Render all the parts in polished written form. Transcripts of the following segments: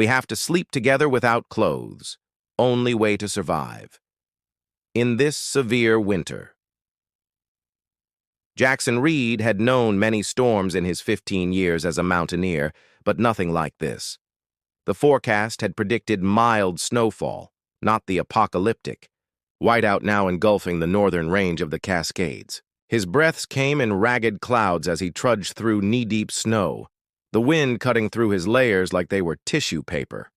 We have to sleep together without clothes. Only way to survive. In this severe winter. Jackson Reed had known many storms in his 15 years as a mountaineer, but nothing like this. The forecast had predicted mild snowfall, not the apocalyptic, whiteout now engulfing the northern range of the Cascades. His breaths came in ragged clouds as he trudged through knee-deep snow, the wind cutting through his layers like they were tissue paper.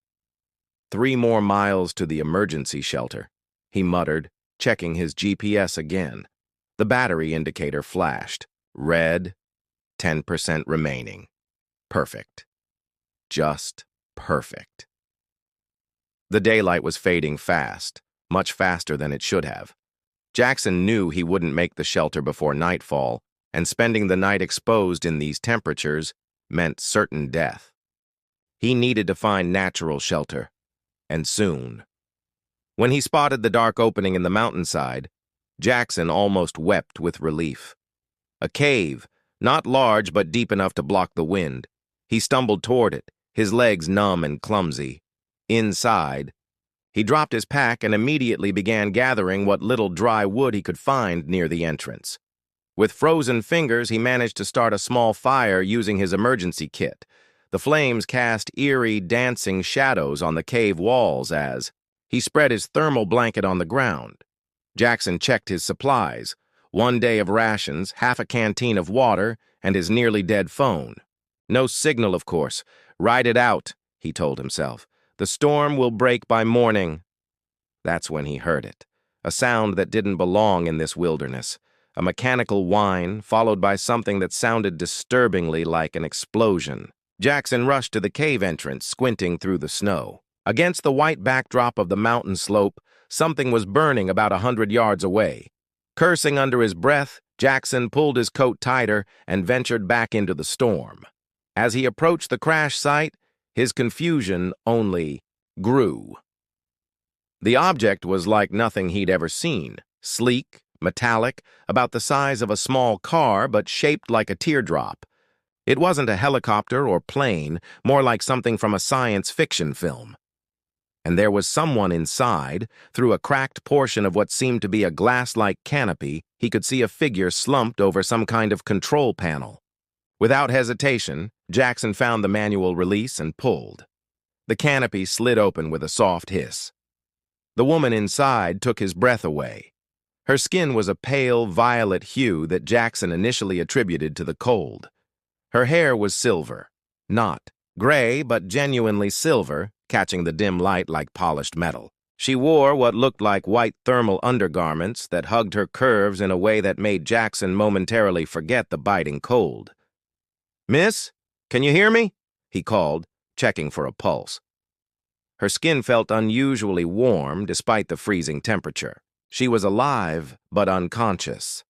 3 more miles to the emergency shelter, he muttered, checking his GPS again. The battery indicator flashed. Red, 10% remaining. Perfect. Just perfect. The daylight was fading fast, much faster than it should have. Jackson knew he wouldn't make the shelter before nightfall, and spending the night exposed in these temperatures meant certain death. He needed to find natural shelter, and soon. When he spotted the dark opening in the mountainside, Jackson almost wept with relief. A cave, not large but deep enough to block the wind. He stumbled toward it, his legs numb and clumsy. Inside, he dropped his pack and immediately began gathering what little dry wood he could find near the entrance. With frozen fingers, he managed to start a small fire using his emergency kit. The flames cast eerie, dancing shadows on the cave walls as he spread his thermal blanket on the ground. Jackson checked his supplies: 1 day of rations, half a canteen of water, and his nearly dead phone. No signal, of course. Ride it out, he told himself. The storm will break by morning. That's when he heard it. A sound that didn't belong in this wilderness. A mechanical whine, followed by something that sounded disturbingly like an explosion. Jackson rushed to the cave entrance, squinting through the snow. Against the white backdrop of the mountain slope, something was burning about 100 yards away. Cursing under his breath, Jackson pulled his coat tighter and ventured back into the storm. As he approached the crash site, his confusion only grew. The object was like nothing he'd ever seen. Sleek, metallic, about the size of a small car but shaped like a teardrop. It wasn't a helicopter or plane, more like something from a science fiction film. And there was someone inside. Through a cracked portion of what seemed to be a glass-like canopy, he could see a figure slumped over some kind of control panel. Without hesitation, Jackson found the manual release and pulled. The canopy slid open with a soft hiss. The woman inside took his breath away. Her skin was a pale, violet hue that Jackson initially attributed to the cold. Her hair was silver, not gray, but genuinely silver, catching the dim light like polished metal. She wore what looked like white thermal undergarments that hugged her curves in a way that made Jackson momentarily forget the biting cold. "Miss, can you hear me?" he called, checking for a pulse. Her skin felt unusually warm despite the freezing temperature. She was alive, but unconscious.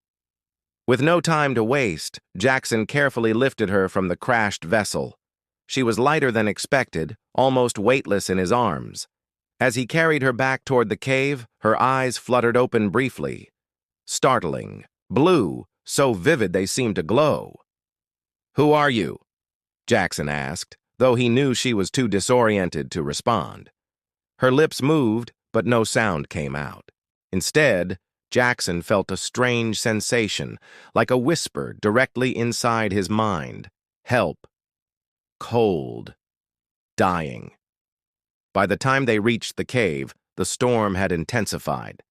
With no time to waste, Jackson carefully lifted her from the crashed vessel. She was lighter than expected, almost weightless in his arms. As he carried her back toward the cave, her eyes fluttered open briefly. Startling, blue, so vivid they seemed to glow. "Who are you?" Jackson asked, though he knew she was too disoriented to respond. Her lips moved, but no sound came out. Instead, Jackson felt a strange sensation, like a whisper directly inside his mind. Help. Cold. Dying. By the time they reached the cave, the storm had intensified.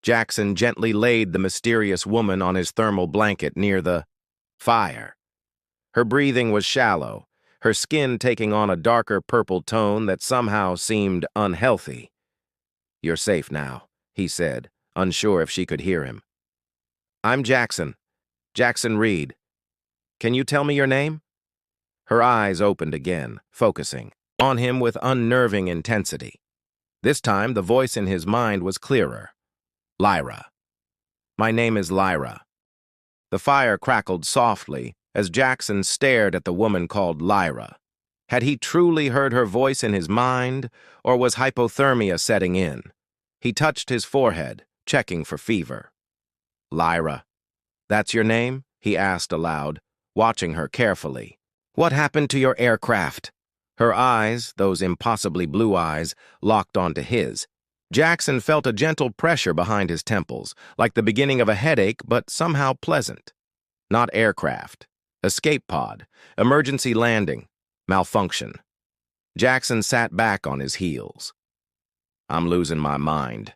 Jackson gently laid the mysterious woman on his thermal blanket near the fire. Her breathing was shallow, her skin taking on a darker purple tone that somehow seemed unhealthy. "You're safe now," he said, unsure if she could hear him. "I'm Jackson. Jackson Reed. Can you tell me your name?" Her eyes opened again, focusing on him with unnerving intensity. This time, the voice in his mind was clearer. "Lyra. My name is Lyra." The fire crackled softly as Jackson stared at the woman called Lyra. Had he truly heard her voice in his mind, or was hypothermia setting in? He touched his forehead, checking for fever. "Lyra. That's your name?" he asked aloud, watching her carefully. "What happened to your aircraft?" Her eyes, those impossibly blue eyes, locked onto his. Jackson felt a gentle pressure behind his temples, like the beginning of a headache, but somehow pleasant. Not aircraft. Escape pod. Emergency landing. Malfunction. Jackson sat back on his heels. "I'm losing my mind,"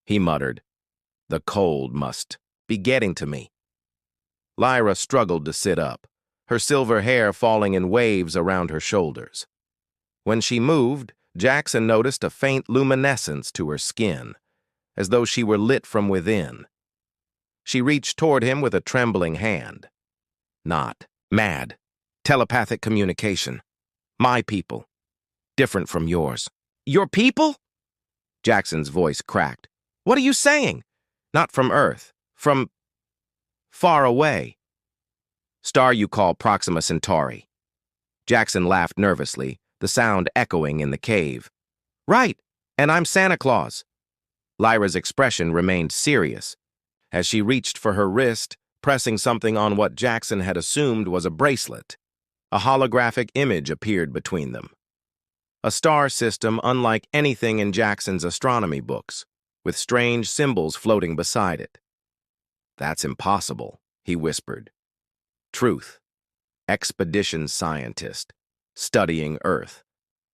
he muttered. "The cold must be getting to me." Lyra struggled to sit up, her silver hair falling in waves around her shoulders. When she moved, Jackson noticed a faint luminescence to her skin, as though she were lit from within. She reached toward him with a trembling hand. "Not mad. Telepathic communication. My people. Different from yours." "Your people?" Jackson's voice cracked. "What are you saying?" "Not from Earth. From far away. Star you call Proxima Centauri." Jackson laughed nervously, the sound echoing in the cave. "Right, and I'm Santa Claus." Lyra's expression remained serious. As she reached for her wrist, pressing something on what Jackson had assumed was a bracelet, a holographic image appeared between them. A star system unlike anything in Jackson's astronomy books, with strange symbols floating beside it. "That's impossible," he whispered. "Truth. Expedition scientist. Studying Earth.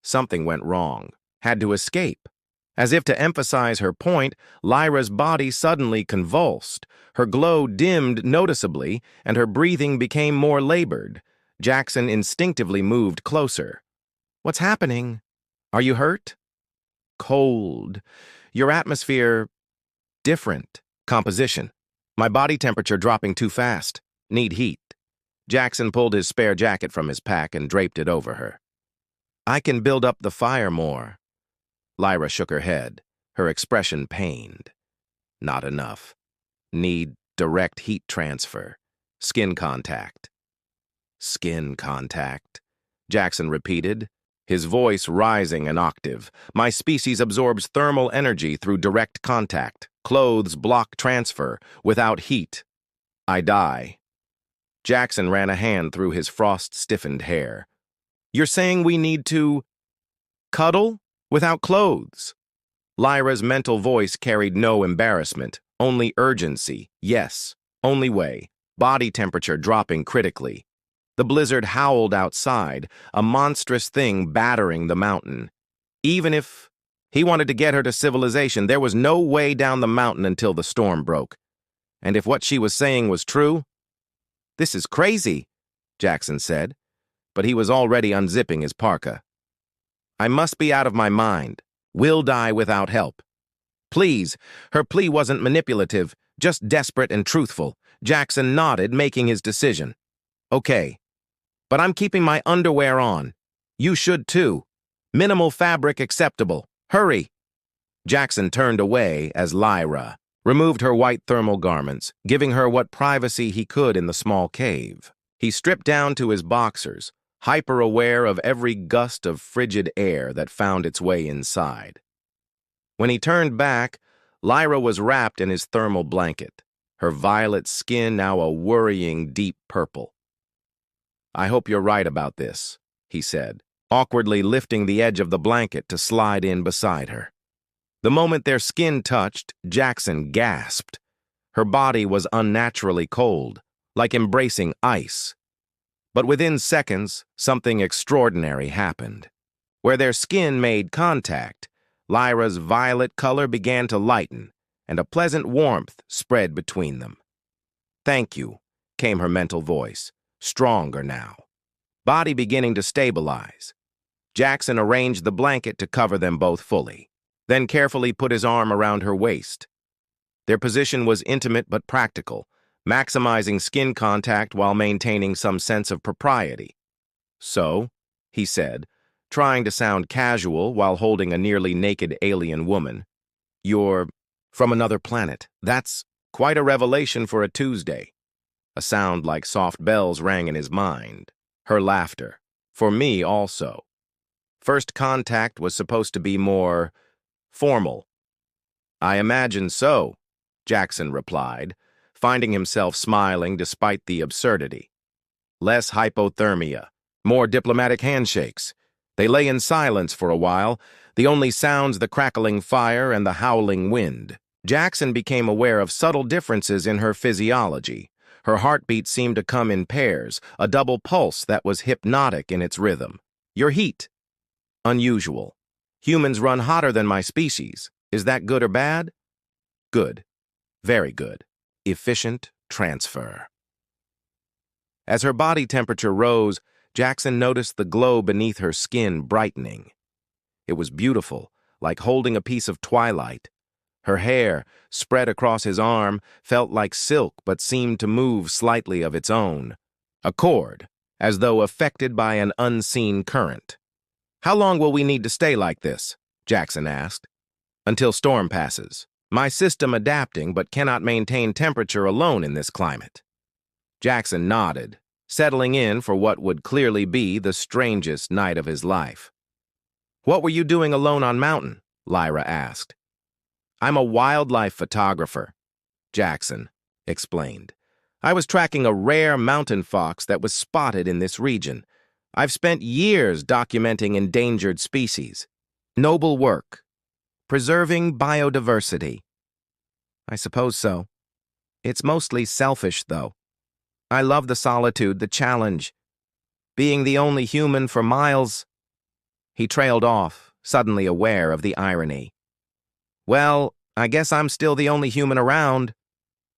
Something went wrong. Had to escape." As if to emphasize her point, Lyra's body suddenly convulsed. Her glow dimmed noticeably, and her breathing became more labored. Jackson instinctively moved closer. "What's happening? Are you hurt?" "Cold. Your atmosphere... different. Composition. My body temperature dropping too fast. Need heat." Jackson pulled his spare jacket from his pack and draped it over her. "I can build up the fire more." Lyra shook her head, her expression pained. "Not enough. Need direct heat transfer. Skin contact." "Skin contact," Jackson repeated, his voice rising an octave. "My species absorbs thermal energy through direct contact. Clothes block transfer. Without heat, I die." Jackson ran a hand through his frost-stiffened hair. "You're saying we need to cuddle without clothes?" Lyra's mental voice carried no embarrassment, only urgency. "Yes, only way. Body temperature dropping critically." The blizzard howled outside, a monstrous thing battering the mountain. Even if he wanted to get her to civilization, there was no way down the mountain until the storm broke. And if what she was saying was true... "This is crazy," Jackson said, but he was already unzipping his parka. "I must be out of my mind. Will die without help. Please." Her plea wasn't manipulative, just desperate and truthful. Jackson nodded, making his decision. "Okay, but I'm keeping my underwear on. You should too. Minimal fabric acceptable. Hurry." Jackson turned away as Lyra removed her white thermal garments, giving her what privacy he could in the small cave. He stripped down to his boxers, hyper-aware of every gust of frigid air that found its way inside. When he turned back, Lyra was wrapped in his thermal blanket, her violet skin now a worrying deep purple. "I hope you're right about this," he said, awkwardly lifting the edge of the blanket to slide in beside her. The moment their skin touched, Jackson gasped. Her body was unnaturally cold, like embracing ice. But within seconds, something extraordinary happened. Where their skin made contact, Lyra's violet color began to lighten, and a pleasant warmth spread between them. "Thank you," came her mental voice, stronger now. Body beginning to stabilize. Jackson arranged the blanket to cover them both fully, then carefully put his arm around her waist. Their position was intimate but practical, maximizing skin contact while maintaining some sense of propriety. "So," he said, trying to sound casual while holding a nearly naked alien woman, "you're from another planet. That's quite a revelation for a Tuesday." A sound like soft bells rang in his mind. Her laughter. "For me also. First contact was supposed to be more formal." "I imagine so," Jackson replied, finding himself smiling despite the absurdity. "Less hypothermia, more diplomatic handshakes. They lay in silence for a while, the only sounds the crackling fire and the howling wind. Jackson became aware of subtle differences in her physiology. Her heartbeat seemed to come in pairs, a double pulse that was hypnotic in its rhythm. Your heat. Unusual. Humans run hotter than my species. Is that good or bad? Good. Very good. Efficient transfer. As her body temperature rose, Jackson noticed the glow beneath her skin brightening. It was beautiful, like holding a piece of twilight. Her hair, spread across his arm, felt like silk but seemed to move slightly of its own. A cord, as though affected by an unseen current. "How long will we need to stay like this?" Jackson asked. "Until storm passes. My system adapting but cannot maintain temperature alone in this climate." Jackson nodded, settling in for what would clearly be the strangest night of his life. "What were you doing alone on mountain?" Lyra asked. "I'm a wildlife photographer," Jackson explained. "I was tracking a rare mountain fox that was spotted in this region. I've spent years documenting endangered species. Noble work. Preserving biodiversity." "I suppose so. It's mostly selfish, though. I love the solitude, the challenge. Being the only human for miles." He trailed off, suddenly aware of the irony. "Well, I guess I'm still the only human around."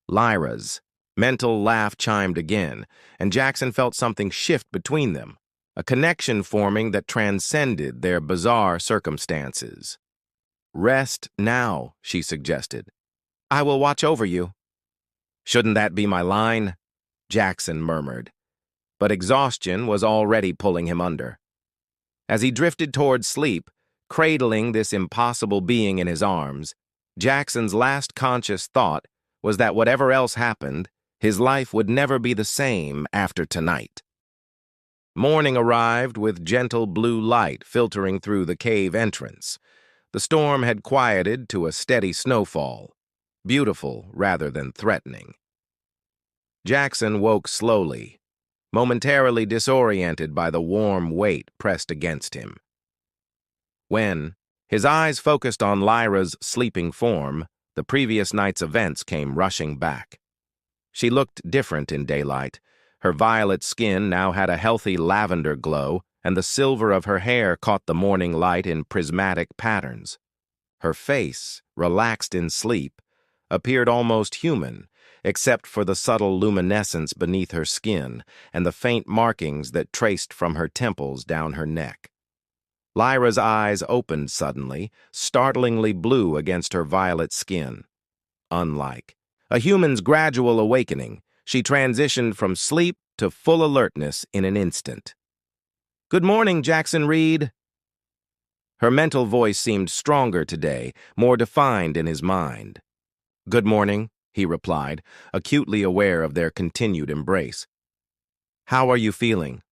Lyra's mental laugh chimed again, and Jackson felt something shift between them, a connection forming that transcended their bizarre circumstances. "Rest now," she suggested. "I will watch over you." "Shouldn't that be my line?" Jackson murmured. But exhaustion was already pulling him under. As he drifted toward sleep, cradling this impossible being in his arms, Jackson's last conscious thought was that whatever else happened, his life would never be the same after tonight. Morning arrived with gentle blue light filtering through the cave entrance. The storm had quieted to a steady snowfall, beautiful rather than threatening. Jackson woke slowly, momentarily disoriented by the warm weight pressed against him. When, his eyes focused on Lyra's sleeping form, the previous night's events came rushing back. She looked different in daylight. Her violet skin now had a healthy lavender glow, and the silver of her hair caught the morning light in prismatic patterns. Her face, relaxed in sleep, appeared almost human, except for the subtle luminescence beneath her skin and the faint markings that traced from her temples down her neck. Lyra's eyes opened suddenly, startlingly blue against her violet skin. Unlike a human's gradual awakening, she transitioned from sleep to full alertness in an instant. "Good morning, Jackson Reed." Her mental voice seemed stronger today, more defined in his mind. "Good morning," he replied, acutely aware of their continued embrace. "How are you feeling?"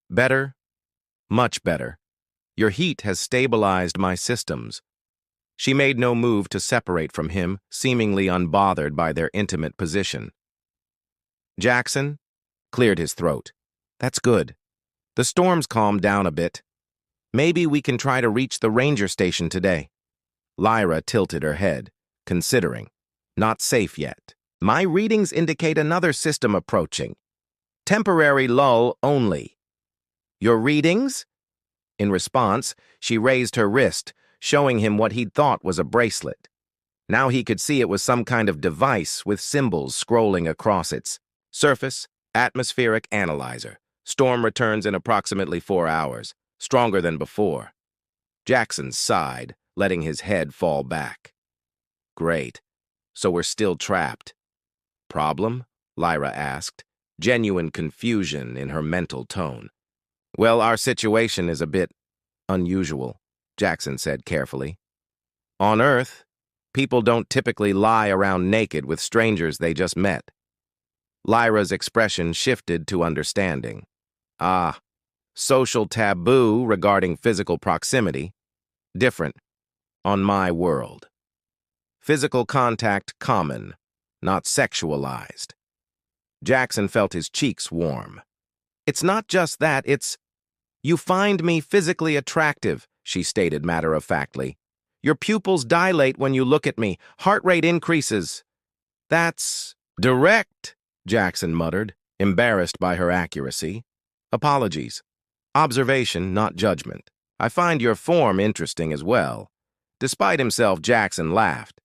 "Better? Much better. Your heat has stabilized my systems." She made no move to separate from him, seemingly unbothered by their intimate position. Jackson cleared his throat. "That's good. The storm's calmed down a bit. Maybe we can try to reach the ranger station today." Lyra tilted her head, considering. "Not safe yet. My readings indicate another system approaching. Temporary lull only." "Your readings?" In response, she raised her wrist, showing him what he'd thought was a bracelet. Now he could see it was some kind of device with symbols scrolling across its surface. Atmospheric analyzer. Storm returns in approximately 4 hours. Stronger than before. Jackson sighed, letting his head fall back. "Great. So we're still trapped." "Problem?" Lyra asked, genuine confusion in her mental tone. "Well, our situation is a bit unusual," Jackson said carefully. "On Earth, people don't typically lie around naked with strangers they just met." Lyra's expression shifted to understanding. "Ah, social taboo regarding physical proximity. Different on my world. Physical contact common, not sexualized." Jackson felt his cheeks warm. "It's not just that, it's..." You find me physically attractive, she stated matter-of-factly. Your pupils dilate when you look at me. Heart rate increases. That's direct, Jackson muttered, embarrassed by her accuracy. Apologies. Observation, not judgment. I find your form interesting as well. Despite himself, Jackson laughed.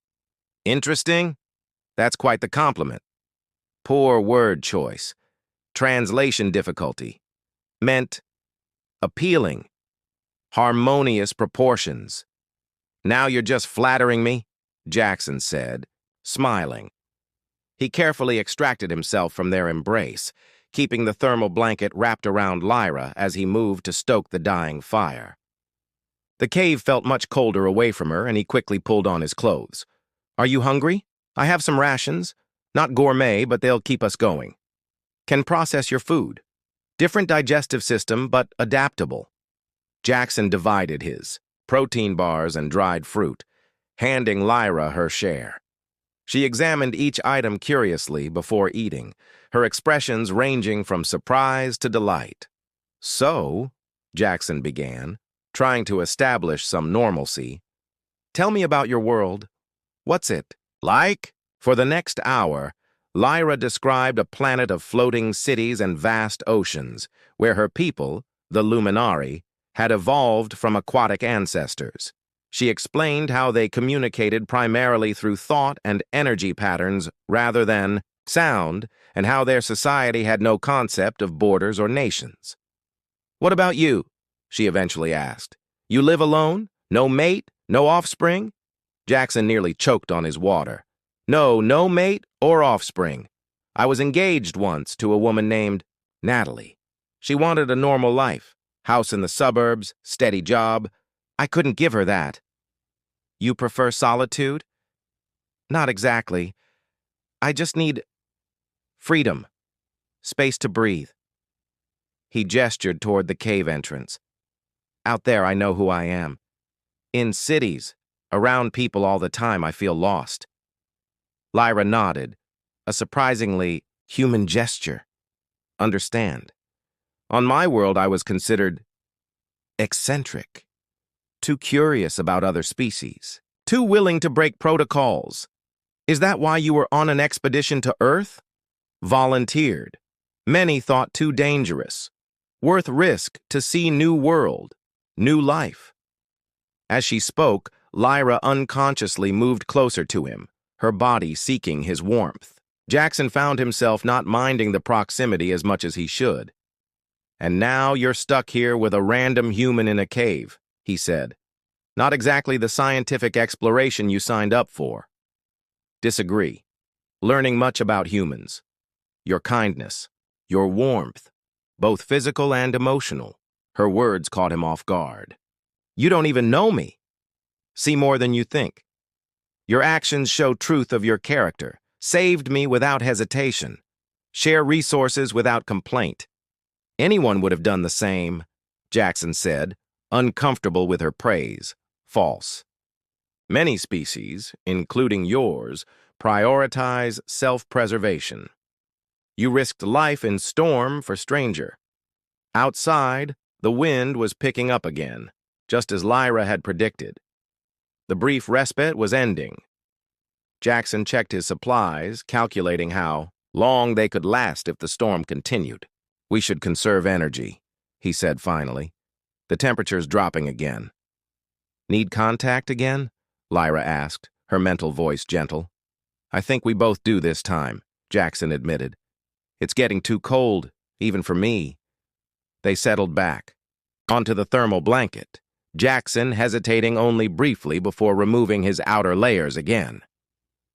Interesting? That's quite the compliment. Poor word choice. Translation difficulty. Meant appealing. Harmonious proportions. Now you're just flattering me, Jackson said, smiling. He carefully extracted himself from their embrace, keeping the thermal blanket wrapped around Lyra as he moved to stoke the dying fire. The cave felt much colder away from her, and he quickly pulled on his clothes. Are you hungry? I have some rations. Not gourmet, but they'll keep us going. Can process your food. Different digestive system, but adaptable. Jackson divided his, protein bars and dried fruit, handing Lyra her share. She examined each item curiously before eating, her expressions ranging from surprise to delight. So, Jackson began, trying to establish some normalcy. Tell me about your world. What's it like? For the next hour, Lyra described a planet of floating cities and vast oceans, where her people, the Luminari, had evolved from aquatic ancestors. She explained how they communicated primarily through thought and energy patterns rather than sound, and how their society had no concept of borders or nations. What about you? She eventually asked. You live alone? No mate? No offspring? Jackson nearly choked on his water. No mate or offspring. I was engaged once to a woman named Natalie. She wanted a normal life, house in the suburbs, steady job. I couldn't give her that. You prefer solitude? Not exactly. I just need freedom, space to breathe. He gestured toward the cave entrance. Out there, I know who I am. In cities, around people all the time, I feel lost. Lyra nodded, a surprisingly human gesture. Understand. On my world, I was considered eccentric, too curious about other species, too willing to break protocols. Is that why you were on an expedition to Earth? Volunteered. Many thought too dangerous. Worth risk to see new world, new life. As she spoke, Lyra unconsciously moved closer to him, her body seeking his warmth. Jackson found himself not minding the proximity as much as he should. And now you're stuck here with a random human in a cave, he said. Not exactly the scientific exploration you signed up for. Disagree. Learning much about humans. Your kindness, your warmth, both physical and emotional. Her words caught him off guard. You don't even know me. See more than you think. Your actions show truth of your character. Saved me without hesitation. Share resources without complaint. Anyone would have done the same, Jackson said, uncomfortable with her praise. False. Many species, including yours, prioritize self-preservation. You risked life in storm for stranger. Outside, the wind was picking up again, just as Lyra had predicted. The brief respite was ending. Jackson checked his supplies, calculating how long they could last if the storm continued. We should conserve energy, he said finally. The temperature's dropping again. Need contact again? Lyra asked, her mental voice gentle. I think we both do this time, Jackson admitted. It's getting too cold, even for me. They settled back, onto the thermal blanket, Jackson hesitating only briefly before removing his outer layers again.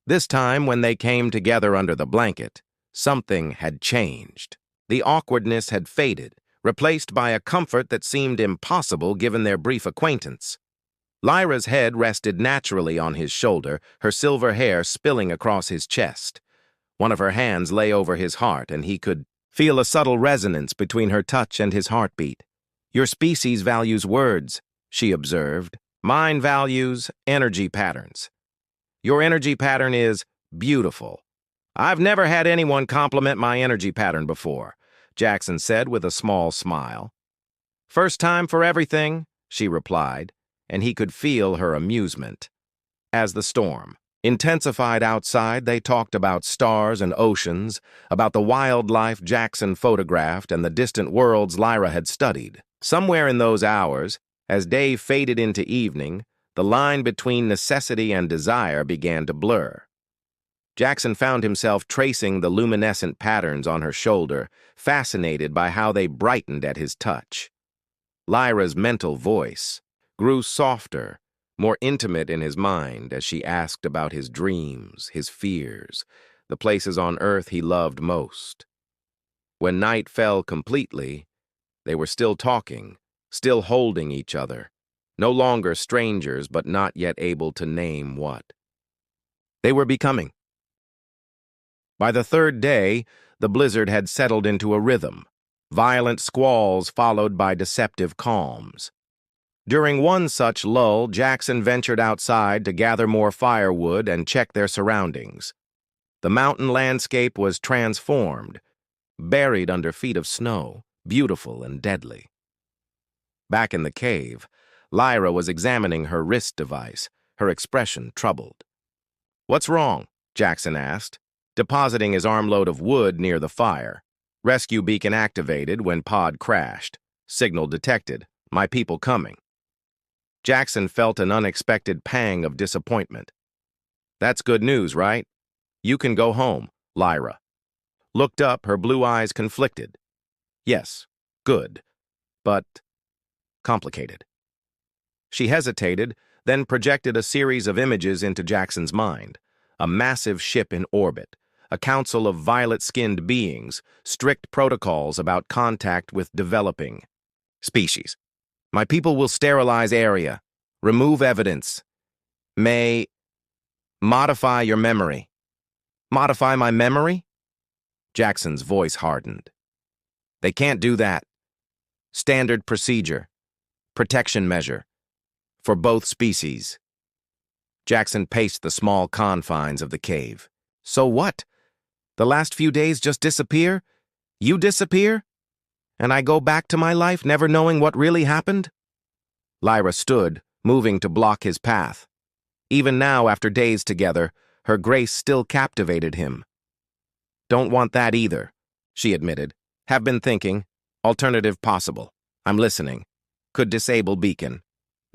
This time, when they came together under the blanket, something had changed. The awkwardness had faded, replaced by a comfort that seemed impossible given their brief acquaintance. Lyra's head rested naturally on his shoulder, her silver hair spilling across his chest. One of her hands lay over his heart, and he could feel a subtle resonance between her touch and his heartbeat. Your species values words, she observed. Mine values energy patterns. Your energy pattern is beautiful. I've never had anyone compliment my energy pattern before, Jackson said with a small smile. First time for everything, she replied, and he could feel her amusement. As the storm intensified outside, they talked about stars and oceans, about the wildlife Jackson photographed and the distant worlds Lyra had studied. Somewhere in those hours, as day faded into evening, the line between necessity and desire began to blur. Jackson found himself tracing the luminescent patterns on her shoulder, fascinated by how they brightened at his touch. Lyra's mental voice grew softer, more intimate in his mind as she asked about his dreams, his fears, the places on Earth he loved most. When night fell completely, they were still talking, still holding each other, no longer strangers but not yet able to name what. They were becoming. By the third day, the blizzard had settled into a rhythm, violent squalls followed by deceptive calms. During one such lull, Jackson ventured outside to gather more firewood and check their surroundings. The mountain landscape was transformed, buried under feet of snow, beautiful and deadly. Back in the cave, Lyra was examining her wrist device, her expression troubled. "What's wrong?" Jackson asked, depositing his armload of wood near the fire. "Rescue beacon activated when pod crashed. Signal detected. My people coming." Jackson felt an unexpected pang of disappointment. "That's good news, right? You can go home," Lyra looked up, her blue eyes conflicted. "Yes, good, but complicated." She hesitated, then projected a series of images into Jackson's mind. A massive ship in orbit, a council of violet-skinned beings, strict protocols about contact with developing species. "My people will sterilize area, remove evidence, may modify your memory." "Modify my memory?" Jackson's voice hardened. "They can't do that. Standard procedure, protection measure, for both species." Jackson paced the small confines of the cave. "So what? The last few days just disappear? You disappear? And I go back to my life never knowing what really happened?" Lyra stood, moving to block his path. Even now, after days together, her grace still captivated him. "Don't want that either," she admitted. "Have been thinking. Alternative possible. I'm listening. Could disable beacon.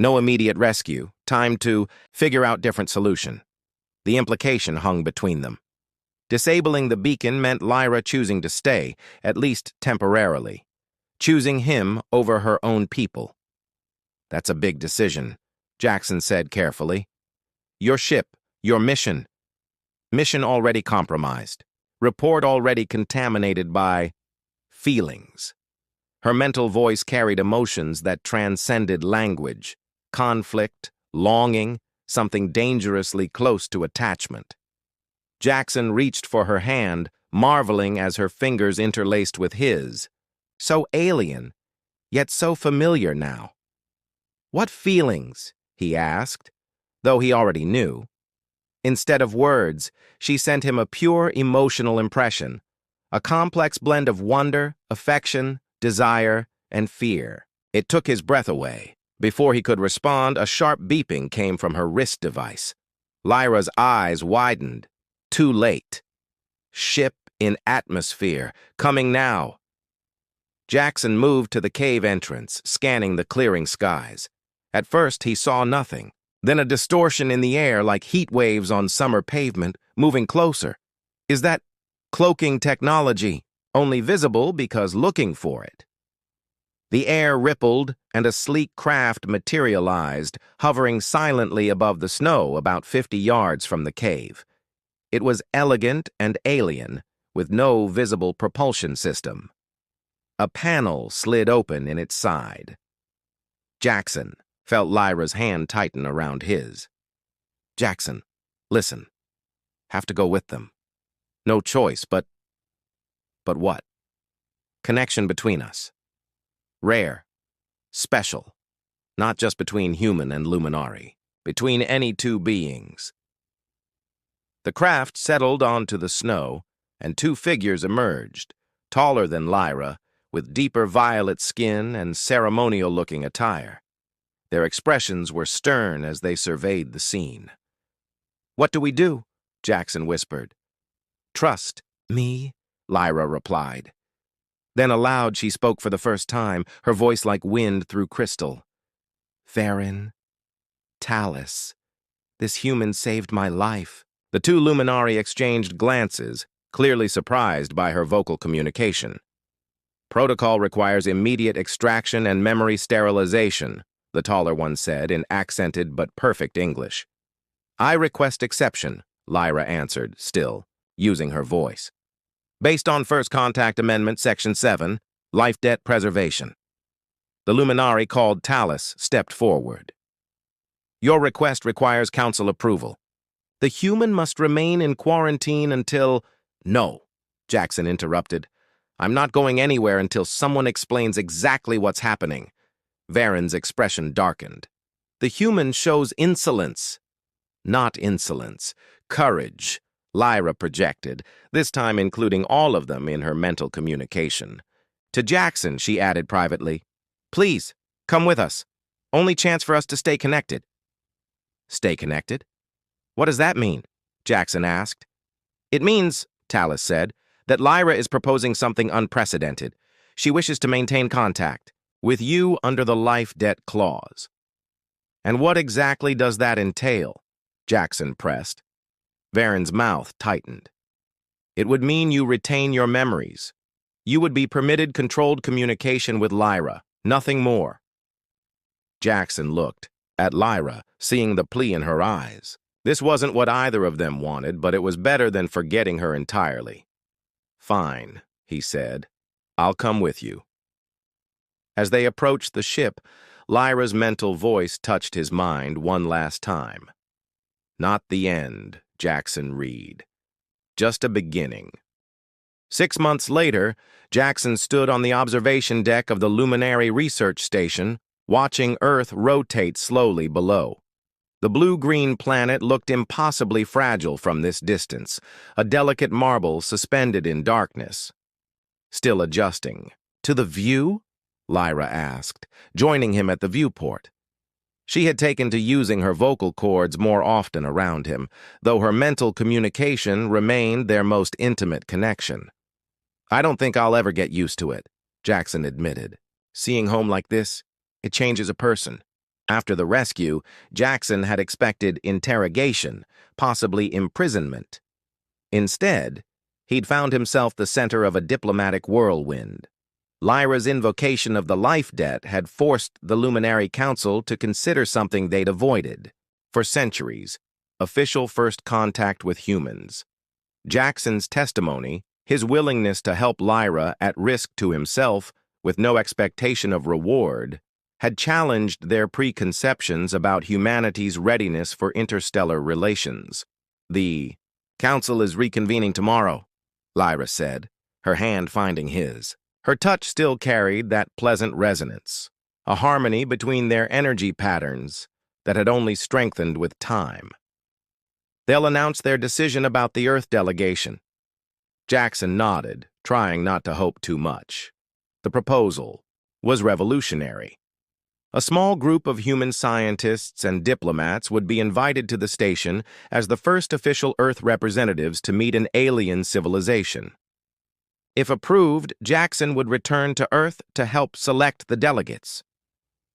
No immediate rescue. Time to figure out different solution." The implication hung between them. Disabling the beacon meant Lyra choosing to stay, at least temporarily. Choosing him over her own people. "That's a big decision," Jackson said carefully. "Your ship, your mission. Mission already compromised. Report already contaminated by feelings." Her mental voice carried emotions that transcended language. Conflict, longing, something dangerously close to attachment. Jackson reached for her hand, marveling as her fingers interlaced with his. So alien, yet so familiar now. "What feelings?" he asked, though he already knew. Instead of words, she sent him a pure emotional impression, a complex blend of wonder, affection, desire, and fear. It took his breath away. Before he could respond, a sharp beeping came from her wrist device. Lyra's eyes widened. Too late. Ship in atmosphere, coming now. Jackson moved to the cave entrance, scanning the clearing skies. At first, he saw nothing. Then a distortion in the air like heat waves on summer pavement, moving closer. Is that cloaking technology, only visible because looking for it? The air rippled, and a sleek craft materialized, hovering silently above the snow about 50 yards from the cave. It was elegant and alien, with no visible propulsion system. A panel slid open in its side. Jackson felt Lyra's hand tighten around his. "Jackson, listen. Have to go with them. No choice, but what? Connection between us. Rare. Special. Not just between human and Luminari. Between any two beings." The craft settled onto the snow, and two figures emerged, taller than Lyra, with deeper violet skin and ceremonial-looking attire. Their expressions were stern as they surveyed the scene. "What do we do?" Jackson whispered. "Trust me," Lyra replied. Then aloud she spoke for the first time, her voice like wind through crystal. "Varen, Talus, this human saved my life." The two Luminari exchanged glances, clearly surprised by her vocal communication. "Protocol requires immediate extraction and memory sterilization," the taller one said in accented but perfect English. "I request exception," Lyra answered, still, using her voice. "Based on First Contact Amendment, Section 7, life debt preservation." The Luminari called Talus stepped forward. "Your request requires council approval. The human must remain in quarantine until—" "No," Jackson interrupted. "I'm not going anywhere until someone explains exactly what's happening." Varen's expression darkened. "The human shows insolence." "Not insolence. Courage," Lyra projected, this time including all of them in her mental communication. To Jackson, she added privately, "Please, come with us. Only chance for us to stay connected." "Stay connected? What does that mean?" Jackson asked. "It means," Talus said, "that Lyra is proposing something unprecedented. She wishes to maintain contact with you under the life debt clause." "And what exactly does that entail?" Jackson pressed. Varen's mouth tightened. "It would mean you retain your memories. You would be permitted controlled communication with Lyra, nothing more." Jackson looked at Lyra, seeing the plea in her eyes. This wasn't what either of them wanted, but it was better than forgetting her entirely. "Fine," he said. "I'll come with you." As they approached the ship, Lyra's mental voice touched his mind one last time. "Not the end," Jackson read. "Just a beginning." 6 months later, Jackson stood on the observation deck of the Luminary Research Station, watching Earth rotate slowly below. The blue-green planet looked impossibly fragile from this distance, a delicate marble suspended in darkness. "Still adjusting. To the view?" Lyra asked, joining him at the viewport. She had taken to using her vocal cords more often around him, though her mental communication remained their most intimate connection. "I don't think I'll ever get used to it," Jackson admitted. "Seeing home like this, it changes a person." After the rescue, Jackson had expected interrogation, possibly imprisonment. Instead, he'd found himself the center of a diplomatic whirlwind. Lyra's invocation of the life debt had forced the Luminary Council to consider something they'd avoided, for centuries, official first contact with humans. Jackson's testimony, his willingness to help Lyra at risk to himself, with no expectation of reward, had challenged their preconceptions about humanity's readiness for interstellar relations. "The council is reconvening tomorrow," Lyra said, her hand finding his. Her touch still carried that pleasant resonance, a harmony between their energy patterns that had only strengthened with time. "They'll announce their decision about the Earth delegation." Jackson nodded, trying not to hope too much. The proposal was revolutionary. A small group of human scientists and diplomats would be invited to the station as the first official Earth representatives to meet an alien civilization. If approved, Jackson would return to Earth to help select the delegates.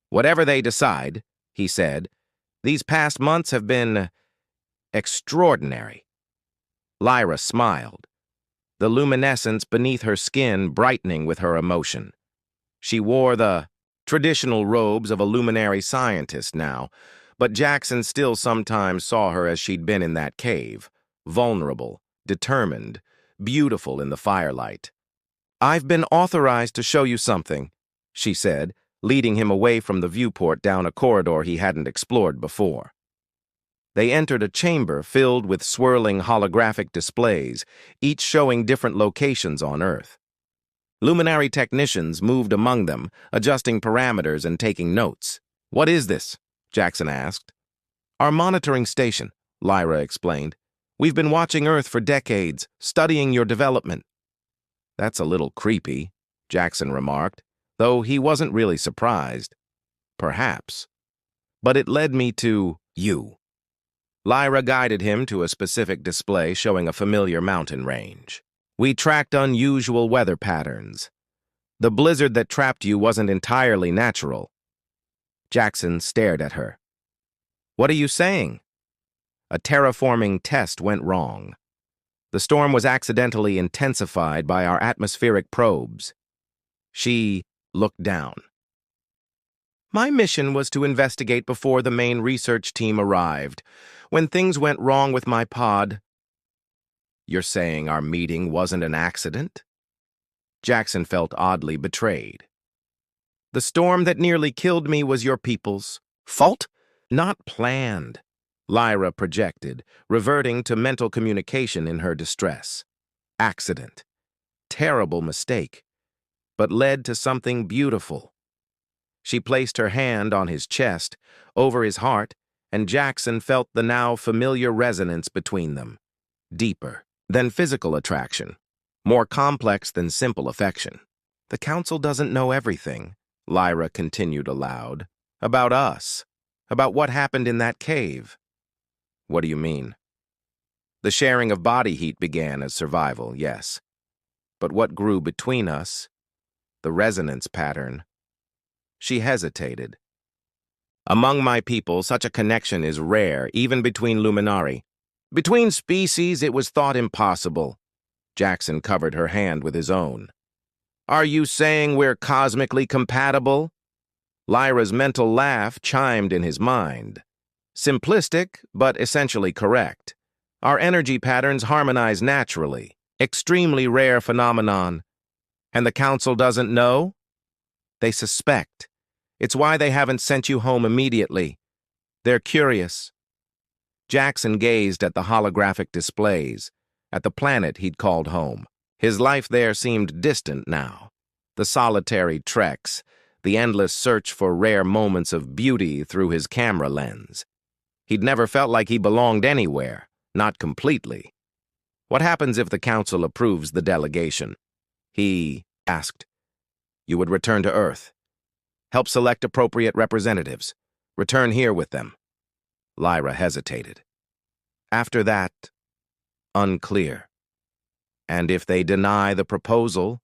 "Whatever they decide," he said, "these past months have been extraordinary." Lyra smiled, the luminescence beneath her skin brightening with her emotion. She wore the traditional robes of a luminary scientist now, but Jackson still sometimes saw her as she'd been in that cave, vulnerable, determined, beautiful in the firelight. "I've been authorized to show you something," she said, leading him away from the viewport down a corridor he hadn't explored before. They entered a chamber filled with swirling holographic displays, each showing different locations on Earth. Luminary technicians moved among them, adjusting parameters and taking notes. "What is this?" Jackson asked. "Our monitoring station," Lyra explained. "We've been watching Earth for decades, studying your development." "That's a little creepy," Jackson remarked, though he wasn't really surprised. Perhaps. But it led me to you. Lyra guided him to a specific display showing a familiar mountain range. We tracked unusual weather patterns. The blizzard that trapped you wasn't entirely natural. Jackson stared at her. What are you saying? A terraforming test went wrong. The storm was accidentally intensified by our atmospheric probes. She looked down. My mission was to investigate before the main research team arrived. When things went wrong with my pod... You're saying our meeting wasn't an accident? Jackson felt oddly betrayed. The storm that nearly killed me was your people's fault? Not planned, Lyra projected, reverting to mental communication in her distress. Accident. Terrible mistake, but led to something beautiful. She placed her hand on his chest, over his heart, and Jackson felt the now familiar resonance between them. Deeper than physical attraction, more complex than simple affection. The Council doesn't know everything, Lyra continued aloud. About us. About what happened in that cave. What do you mean? The sharing of body heat began as survival, yes. But what grew between us? The resonance pattern. She hesitated. Among my people, such a connection is rare, even between luminari. Between species, it was thought impossible. Jackson covered her hand with his own. Are you saying we're cosmically compatible? Lyra's mental laugh chimed in his mind. Simplistic, but essentially correct. Our energy patterns harmonize naturally. Extremely rare phenomenon. And the Council doesn't know? They suspect. It's why they haven't sent you home immediately. They're curious. Jackson gazed at the holographic displays, at the planet he'd called home. His life there seemed distant now. The solitary treks, the endless search for rare moments of beauty through his camera lens. He'd never felt like he belonged anywhere, not completely. What happens if the Council approves the delegation? He asked. You would return to Earth. Help select appropriate representatives. Return here with them. Lyra hesitated. After that, unclear. And if they deny the proposal,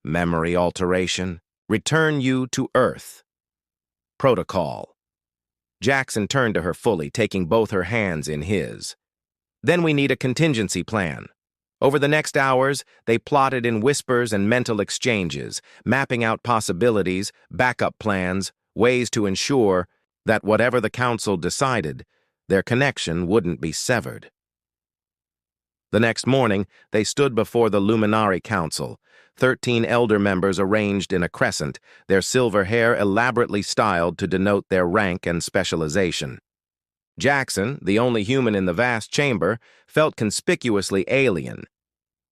memory alteration, return you to Earth. Protocol. Jackson turned to her fully, taking both her hands in his. Then we need a contingency plan. Over the next hours, they plotted in whispers and mental exchanges, mapping out possibilities, backup plans, ways to ensure that whatever the Council decided, their connection wouldn't be severed. The next morning, they stood before the Luminari Council, 13 elder members arranged in a crescent, their silver hair elaborately styled to denote their rank and specialization. Jackson, the only human in the vast chamber, felt conspicuously alien.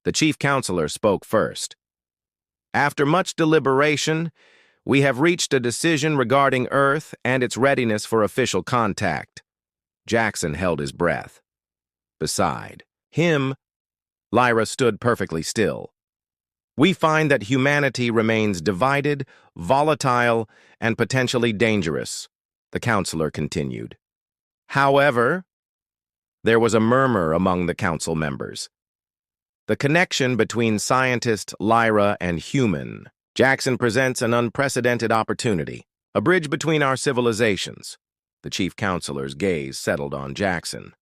The chief counselor spoke first. After much deliberation, we have reached a decision regarding Earth and its readiness for official contact. Jackson held his breath. Beside him, Lyra stood perfectly still. We find that humanity remains divided, volatile, and potentially dangerous, the counselor continued. However, there was a murmur among the council members. The connection between scientist Lyra and human. Jackson presents an unprecedented opportunity, a bridge between our civilizations. The chief counselor's gaze settled on Jackson.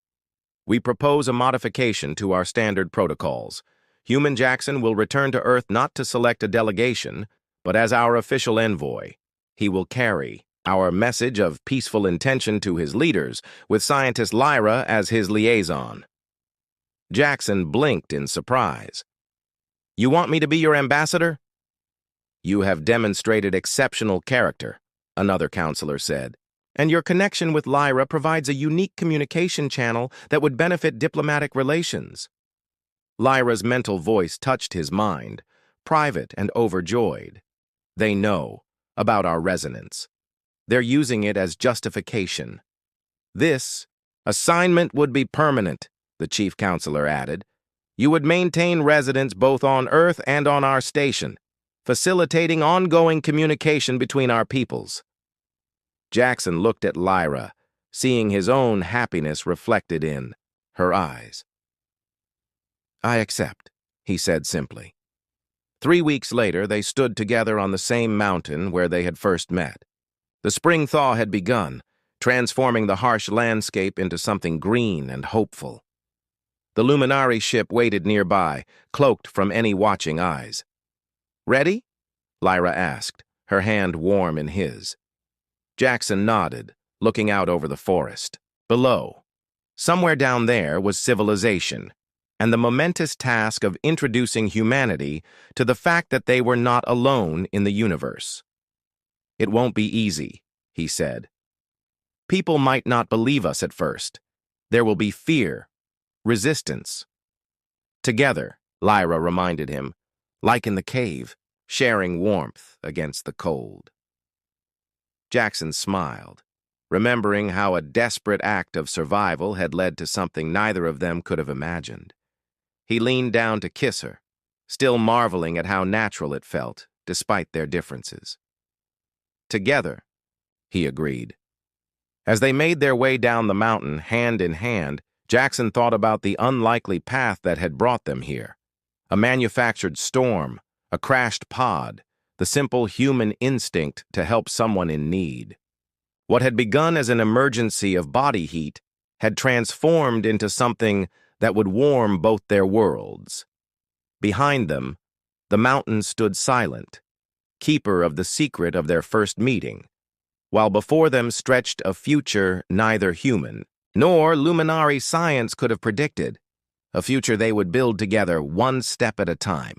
We propose a modification to our standard protocols. Human Jackson will return to Earth not to select a delegation, but as our official envoy. He will carry our message of peaceful intention to his leaders, with scientist Lyra as his liaison. Jackson blinked in surprise. You want me to be your ambassador? You have demonstrated exceptional character, another counselor said, and your connection with Lyra provides a unique communication channel that would benefit diplomatic relations. Lyra's mental voice touched his mind, private and overjoyed. They know about our resonance. They're using it as justification. This assignment would be permanent, the chief counselor added. You would maintain residence both on Earth and on our station. facilitating ongoing communication between our peoples. Jackson looked at Lyra, seeing his own happiness reflected in her eyes. "I accept," he said simply. 3 weeks later, they stood together on the same mountain where they had first met. The spring thaw had begun, transforming the harsh landscape into something green and hopeful. The Luminari ship waited nearby, cloaked from any watching eyes. "Ready?" Lyra asked, her hand warm in his. Jackson nodded, looking out over the forest. Below, somewhere down there, was civilization, and the momentous task of introducing humanity to the fact that they were not alone in the universe. "It won't be easy," he said. "People might not believe us at first. There will be fear, resistance." "Together," Lyra reminded him, "like in the cave, sharing warmth against the cold." Jackson smiled, remembering how a desperate act of survival had led to something neither of them could have imagined. He leaned down to kiss her, still marveling at how natural it felt, despite their differences. "Together," he agreed. As they made their way down the mountain, hand in hand, Jackson thought about the unlikely path that had brought them here. A manufactured storm, a crashed pod, the simple human instinct to help someone in need. What had begun as an emergency of body heat had transformed into something that would warm both their worlds. Behind them, the mountain stood silent, keeper of the secret of their first meeting, while before them stretched a future neither human nor Luminari science could have predicted, a future they would build together one step at a time.